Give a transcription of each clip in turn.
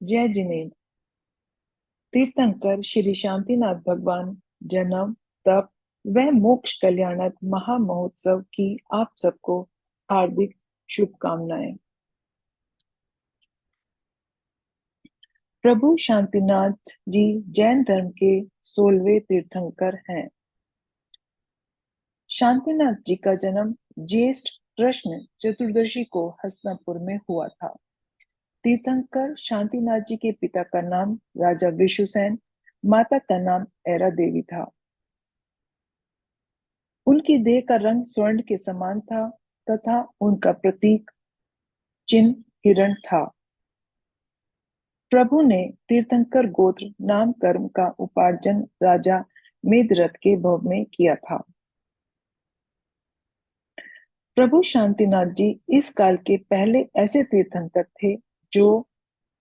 जय जिनेन्द्र। तीर्थंकर श्री शांतिनाथ भगवान जन्म, तप व मोक्ष कल्याणक महामहोत्सव की आप सबको हार्दिक शुभकामनाएं। प्रभु शांतिनाथ जी जैन धर्म के 16वें तीर्थंकर हैं। शांतिनाथ जी का जन्म ज्येष्ठ कृष्ण चतुर्दशी को हसनापुर में हुआ था। तीर्थंकर शांतिनाथ जी के पिता का नाम राजा विशुसेन, माता का नाम ऐरा देवी था। उनकी देह का रंग स्वर्ण के समान था तथा उनका प्रतीक चिन्ह हिरण था। प्रभु ने तीर्थंकर गोत्र नाम कर्म का उपार्जन राजा मेदरथ के भव में किया था। प्रभु शांतिनाथ जी इस काल के पहले ऐसे तीर्थंकर थे जो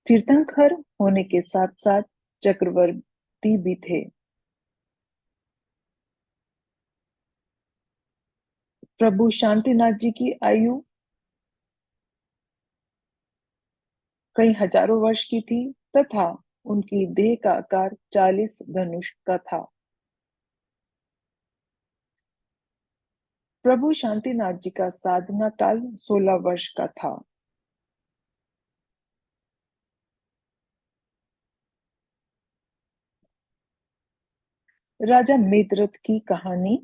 तीर्थंकर होने के साथ साथ चक्रवर्ती भी थे। प्रभु शांतिनाथ जी की आयु कई हजारों वर्ष की थी तथा उनकी देह का आकार 40 धनुष का था। प्रभु शांतिनाथ जी का साधना काल 16 वर्ष का था। राजा मेदरथ की कहानी।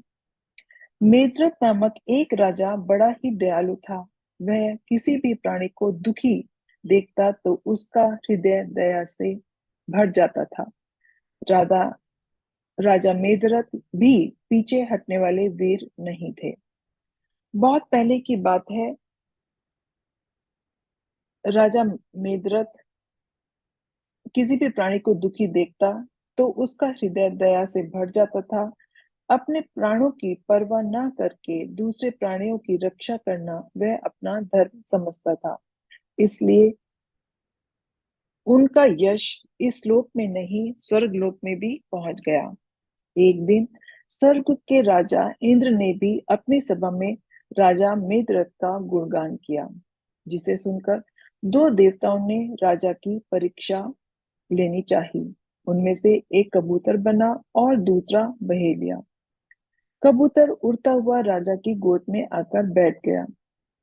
मेदरथ नामक एक राजा बड़ा ही दयालु था। वह किसी भी प्राणी को दुखी देखता तो उसका हृदय दया से भर जाता था। राजा राजा मेदरथ भी पीछे हटने वाले वीर नहीं थे। बहुत पहले की बात है। राजा मेदरथ किसी भी प्राणी को दुखी देखता तो उसका हृदय दया से भर जाता था। अपने प्राणों की परवाह न करके दूसरे प्राणियों की रक्षा करना वह अपना धर्म समझता था। इसलिए उनका यश इस लोक में नहीं स्वर्ग लोक में भी पहुंच गया। एक दिन स्वर्ग के राजा इंद्र ने भी अपनी सभा में राजा मेदरथ का गुणगान किया, जिसे सुनकर दो देवताओं ने राजा की परीक्षा लेनी चाहिए। उनमें से एक कबूतर बना और दूसरा बहेलिया। कबूतर उड़ता हुआ राजा की गोद में आकर बैठ गया।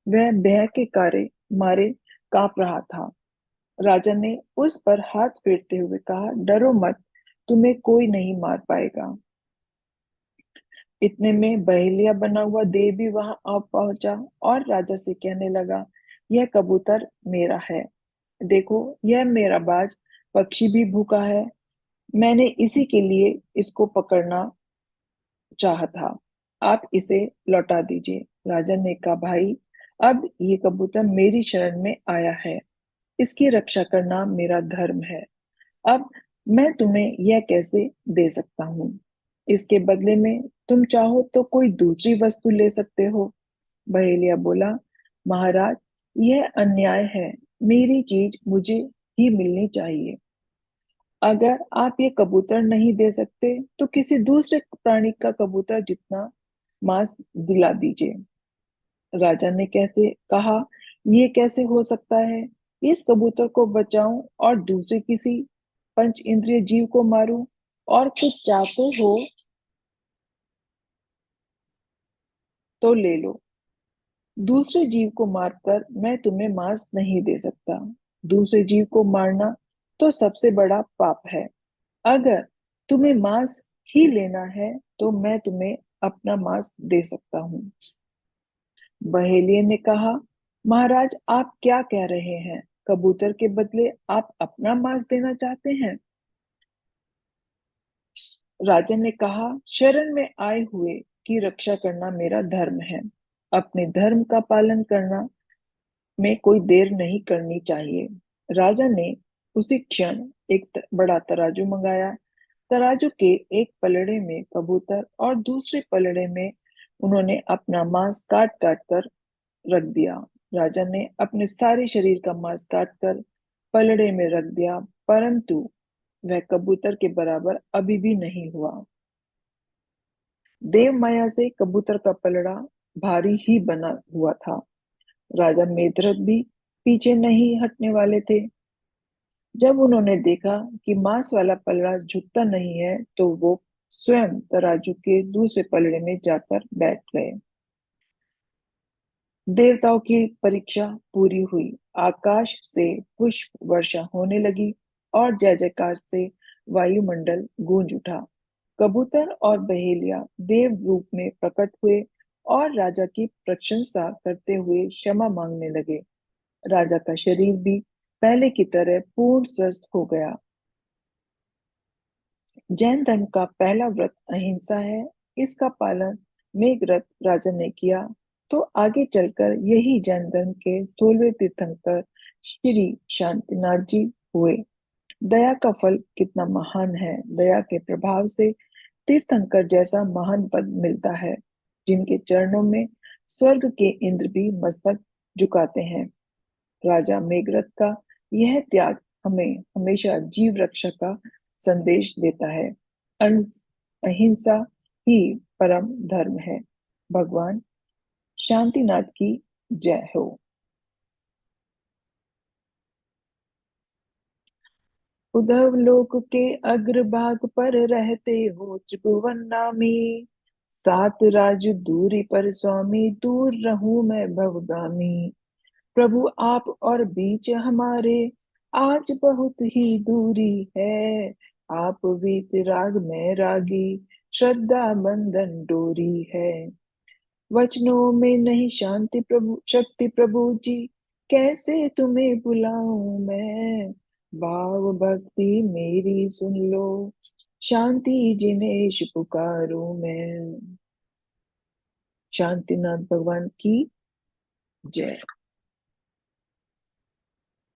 वह भय के कारे मारे कांप रहा था। राजा ने उस पर हाथ फेरते हुए कहा, डरो मत, तुम्हें कोई नहीं मार पाएगा। इतने में बहेलिया बना हुआ देव भी वहां आ पहुंचा और राजा से कहने लगा, यह कबूतर मेरा है। देखो, यह मेरा बाज पक्षी भी भूखा है। मैंने इसी के लिए इसको पकड़ना चाहा था। आप इसे लौटा दीजिए। राजा ने कहा, भाई, अब ये कबूतर मेरी शरण में आया है। इसकी रक्षा करना मेरा धर्म है। अब मैं तुम्हें यह कैसे दे सकता हूँ? इसके बदले में तुम चाहो तो कोई दूसरी वस्तु ले सकते हो। बहेलिया बोला, महाराज, यह अन्याय है। मेरी चीज मुझे ही मिलनी चाहिए। अगर आप ये कबूतर नहीं दे सकते तो किसी दूसरे प्राणी का कबूतर जितना मांस दिला दीजिए। राजा ने कैसे कहा, ये कैसे हो सकता है? इस कबूतर को बचाऊं और दूसरे किसी पंच इंद्रिय जीव को मारूं? और कुछ चाहते हो तो ले लो। दूसरे जीव को मारकर मैं तुम्हें मांस नहीं दे सकता। दूसरे जीव को मारना तो सबसे बड़ा पाप है। अगर तुम्हें मांस ही लेना है तो मैं तुम्हें अपना मांस दे सकता हूँ। बहेलिये ने कहा, महाराज, आप क्या कह रहे हैं? कबूतर के बदले आप अपना मांस देना चाहते हैं? राजा ने कहा, शरण में आए हुए की रक्षा करना मेरा धर्म है। अपने धर्म का पालन करना में कोई देर नहीं करनी चाहिए। राजा ने उसी क्षण एक बड़ा तराजू मंगाया। तराजू के एक पलड़े में कबूतर और दूसरे पलड़े में उन्होंने अपना मांस काट काट कर रख दिया। राजा ने अपने सारे शरीर का मांस काट कर पलड़े में रख दिया, परंतु वह कबूतर के बराबर अभी भी नहीं हुआ। देव माया से कबूतर का पलड़ा भारी ही बना हुआ था। राजा मेदरथ भी पीछे नहीं हटने वाले थे। जब उन्होंने देखा कि मांस वाला पलड़ा झुकता नहीं है, तो वो स्वयं तराजू के दूसरे पलड़े में जाकर बैठ गए। देवताओं की परीक्षा पूरी हुई। आकाश से पुष्प वर्षा होने लगी और जय जयकार से वायुमंडल गूंज उठा। कबूतर और बहेलिया देव रूप में प्रकट हुए और राजा की प्रशंसा करते हुए क्षमा मांगने लगे। राजा का शरीर भी पहले की तरह पूर्ण स्वस्थ हो गया। जैन धर्म का पहला व्रत अहिंसा है। इसका पालन मेघरथ राजा ने किया, तो आगे चलकर यही जैन धर्म के 16वें तीर्थंकर श्री शांतिनाथ जी हुए। दया का फल कितना महान है। दया के प्रभाव से तीर्थंकर जैसा महान पद मिलता है, जिनके चरणों में स्वर्ग के इंद्र भी मस्तक झुकाते हैं। राजा मेघरथ का यह त्याग हमें हमेशा जीव रक्षा का संदेश देता है। अहिंसा ही परम धर्म है। भगवान शांतिनाथ की जय हो। उद्धव लोक के अग्रभाग पर रहते हो त्रिभुवन नामी। सात राज दूरी पर स्वामी, दूर रहूं मैं भवगामी। प्रभु आप और बीच हमारे आज बहुत ही दूरी है। आप वीत राग में रागी, श्रद्धा बंधन डोरी है। वचनों में नहीं शांति प्रभु शक्ति प्रभु जी, कैसे तुम्हें बुलाऊं मैं। भाव भक्ति मेरी सुन लो, शांति जिनेश पुकारूं मैं। शांतिनाथ भगवान की जय।